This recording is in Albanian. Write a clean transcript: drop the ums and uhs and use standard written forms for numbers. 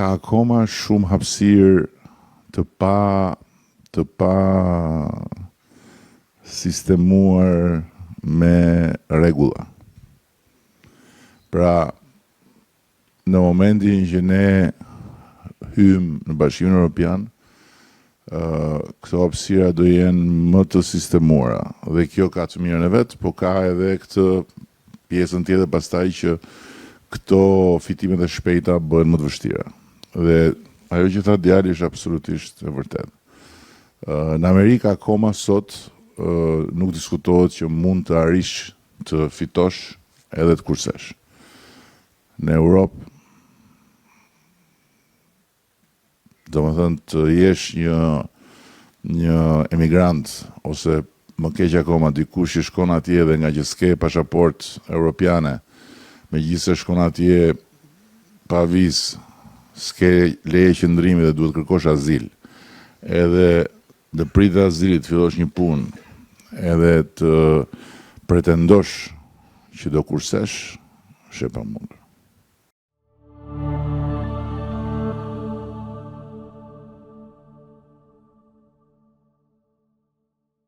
ka akoma shumë hapësirë të pa sistemuar me rregulla. Pra, në momentin që ne hymë në Bashkimin Evropian, këto hapësira do jenë më të sistemuara dhe kjo ka të mirën e vet, po ka edhe këtë pjesën tjetër pastaj që këto fitimet e shpejta bëhen më të vështira. Dhe ajo që tha djali është absolutisht e vërtetë. Në Amerikë akoma sot nuk diskutohet që mund të arrish të fitosh edhe të kursesh. Në Europë, domethënë të jesh një emigrant ose më keq akoma dikush që shkon atje dhe nga që s'ke pasaportë europiane, megjithëse shkon atje pa vizë, s'ke leje qëndrimi dhe duhet kërkosh azil. Edhe dhe pritë azilit, fillosh një punë, edhe të pretendosh që do kursesh, është e pamundur.